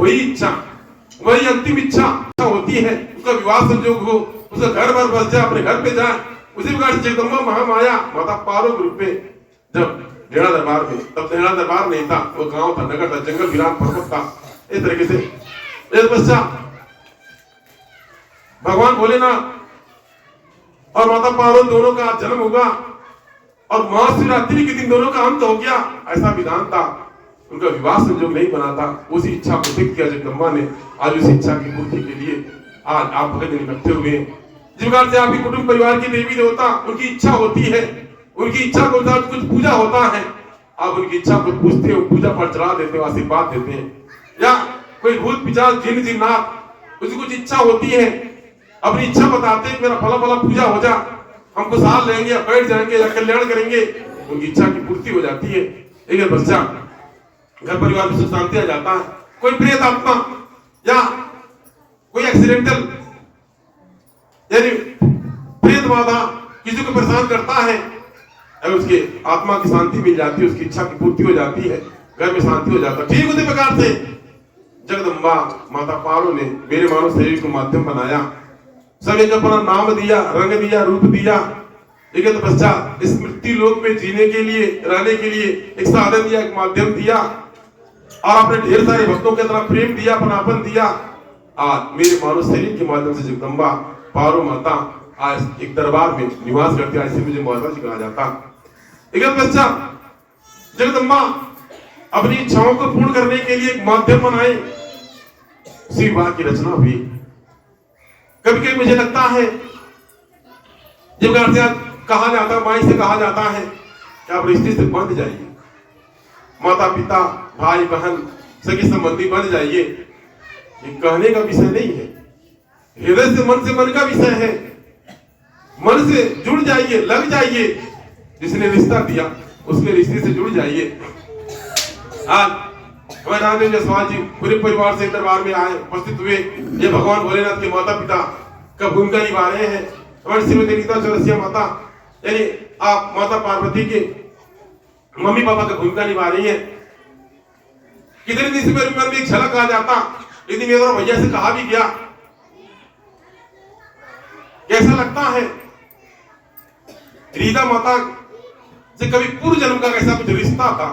वही इच्छा, वही अंतिम इच्छा होती है, उसका विवाह संयोग हो, उसका घर बार बस जाए, अपने घर पे जाए। उसी प्रकार से जगदम्बा महामाया माता पारो के रूप में जब ढेड़ा दरबार में, तब ढेड़ा दरबार नहीं था, वो गांव था, नगर था, जंगल विराट पर्वत था। इस तरीके से इस पश्चात भगवान भोलेनाथ और माता पार्वती दोनों का जन्म होगा और महाशिवरात्रि के दिन दोनों का अंत हो गया, ऐसा विधान था। उनका विवाह संयोग नहीं बना था, उसी इच्छा को व्यक्त किया जगदम्बा ने। आज उस इच्छा की पूर्ति के लिए आज आप भगत इकट्ठे हुए हैं। जिस प्रकार से आपके कुटुंब परिवार की देवी देवता, उनकी इच्छा होती है, उनकी इच्छा को अनुसार कुछ पूजा होता है, आप उनकी इच्छा को पूछते हो, पूजा पर चढ़ा देते हो, आशीर्वाद देते हैं। या कोई भूत पिशाच जिन जिन्नात, उसकी कुछ इच्छा होती है, अपनी इच्छा बताते हैं, मेरा फला फला पूजा हो जा, हमको साल लेंगे या बैठ जाएंगे या कल्याण करेंगे, उनकी इच्छा की पूर्ति हो जाती है। एक बच्चा घर परिवार में सुख शांति आ जाता है। कोई प्रेत आत्मा या कोई एक्सीडेंटल यानी प्रेत बाधा किसी को परेशान करता है, अगर उसके आत्मा की शांति मिल जाती है, उसकी इच्छा की पूर्ति हो जाती है, घर में शांति हो जाता है। ठीक उसी प्रकार से जगदम्बा माता पारो ने मेरे मानव शरीर को माध्यम बनाया, सब एक अपना नाम दिया, रंग दिया, रूप दिया। एक पश्चात इस मृत्यु लोक में जीने के लिए, रहने के लिए एक साधन दिया, एक माध्यम दिया, और अपने ढेर सारे भक्तों के तरह प्रेम दिया, अपनापन दिया। आज मेरे मानव शरीर के माध्यम से जगदम्बा पारो माता आज एक दरबार में निवास करती है, ऐसे मुझे माता जी कहा जाता। एक पश्चात जगदम्बा अपनी इच्छाओं को पूर्ण करने के लिए एक माध्यम बनाए, उसी विवाह की रचना हुई। कभी कभी मुझे लगता है जब घर से कहा जाता है, माई से कहा जाता है कि आप रिश्ते से बंध जाइए, माता पिता भाई बहन सगे संबंधी बन जाइए, ये कहने का विषय नहीं है, हृदय से मन का विषय है। मन से जुड़ जाइए, लग जाइए, जिसने रिश्ता दिया उसके रिश्ते से जुड़ जाइए। आज हमारे रामदेव जसवाल जी पूरे परिवार से दरबार में आए, उपस्थित हुए। ये भगवान भोलेनाथ के माता पिता का भूमिका निभा रहे हैं। हमारी श्रीमती रीता चौरसिया माता यानी आप माता पार्वती के मम्मी पापा का भूमिका निभा रही है। कितने दिन से मेरे मन में एक झलक आ जाता, लेकिन मेरे भैया से कहा भी गया, कैसा लगता है रीता माता से कभी पूर्व जन्म का कैसा कुछ रिश्ता था,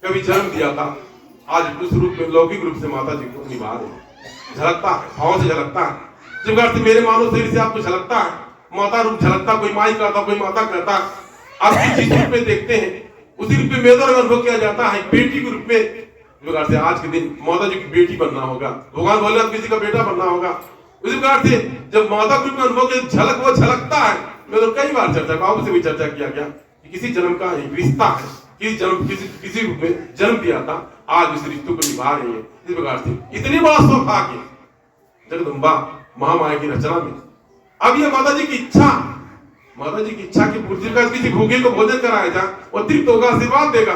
कभी जन्म दिया था, आज उस रूप में लौकिक रूप से माता जी को निभा रहे। झलकता है, भाव से झलकता है। जिस प्रकार से मेरे मानव शरीर से आपको झलकता है, माता रूप झलकता, कोई माई कहता, कोई माता कहता, आप जिस रूप में देखते हैं उसी रूप में मेरा अनुभव किया जाता है, बेटी के रूप में। इस प्रकार से आज के दिन माता जी की बेटी बनना होगा, भगवान भोलेनाथ किसी का बेटा बनना होगा। उसी प्रकार से जब माता के रूप में अनुभव के झलक वो झलकता है। मैं तो कई बार चर्चा, बाबू से भी चर्चा किया गया कि किसी जन्म का एक रिश्ता है, किसी रूप में जन्म दिया था, आज इस रिश्ते को निभा रही है। इस प्रकार से इतनी बड़ा सौभाग्य जगदम्बा महामाया की रचना में। अब ये माता जी की इच्छा, माता जी की इच्छा की पूर्ति का किसी भूखे को भोजन कराया जा, वो तृप्त होगा, आशीर्वाद देगा।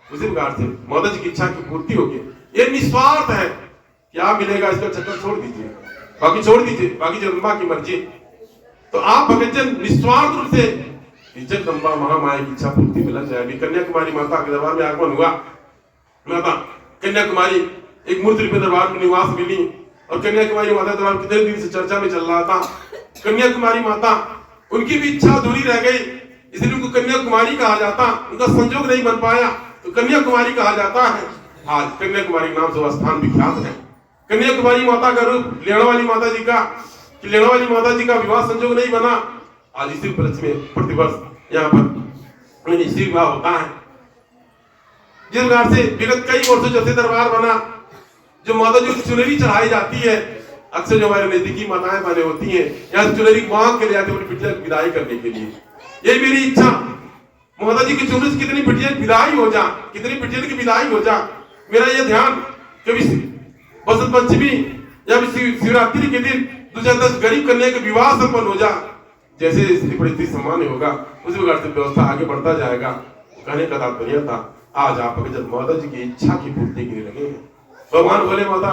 उसी प्रकार से माता जी की इच्छा की पूर्ति होगी। ये निस्वार्थ है, क्या मिलेगा इसका चक्कर छोड़ दीजिए, बाकी छोड़ दीजिए, बाकी जगदम्बा की मर्जी। तो आप भक्तजन निस्वार्थ रूप से जगदम्बा महामाया की इच्छा पूर्ति में लग जाए। अभी कन्याकुमारी माता के दरबार में आगमन हुआ। माता कन्याकुमारी एक मूर्ति रूपी दरबार में निवास मिली, और कन्याकुमारी माता दरबार कितने दिन से चर्चा में चल रहा था। कन्याकुमारी माता, उनकी भी इच्छा अधूरी रह गई, इसलिए उनको कन्याकुमारी कहा जाता। उनका संयोग नहीं बन पाया तो कन्याकुमारी कहा जाता है। आज कन्याकुमारी नाम से स्थान विख्यात है। कन्याकुमारी माता का रूप लेना वाली माता जी का, लेना वाली माता जी का विवाह संयोग नहीं बना। आज इसी उपलक्ष्य में प्रतिवर्ष यहाँ पर इसी विवाह होता है। जिस प्रकार से विगत कई वर्षों जैसे दरबार बना, जो माता जी की चुनरी चढ़ाई जाती है, अक्सर जो हमारे नजदीकी माताएं बने होती हैं, यहाँ चुनरी मांग के ले जाते अपनी बिटिया की विदाई करने के लिए। यही मेरी इच्छा, माता जी की चुनरी से कितनी बिटिया की विदाई हो जा, कितनी बिटिया की विदाई हो जा। मेरा यह ध्यान कभी बसंत पंचमी या शिवरात्रि के दिन 2-10 गरीब कन्या के विवाह संपन्न हो जा। जैसे स्थिति परिस्थिति सामान्य होगा उसी प्रकार से व्यवस्था आगे बढ़ता जाएगा। कहने का तात्पर्य था, आज आप जब माता जी की इच्छा की पूर्ति के लिए लगे हैं, भगवान भोले माता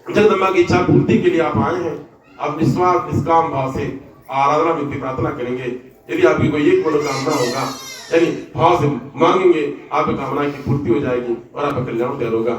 जगदम्बा की इच्छा पूर्ति के लिए आप आए हैं। आप निस्वार्थ निष्काम भाव से आराधना विनती प्रार्थना करेंगे। यदि आपकी कोई एक मनोकामना होगा यानी भाव से मांगेंगे, आपकी कामना की पूर्ति हो जाएगी और आपका कल्याण तैयार होगा।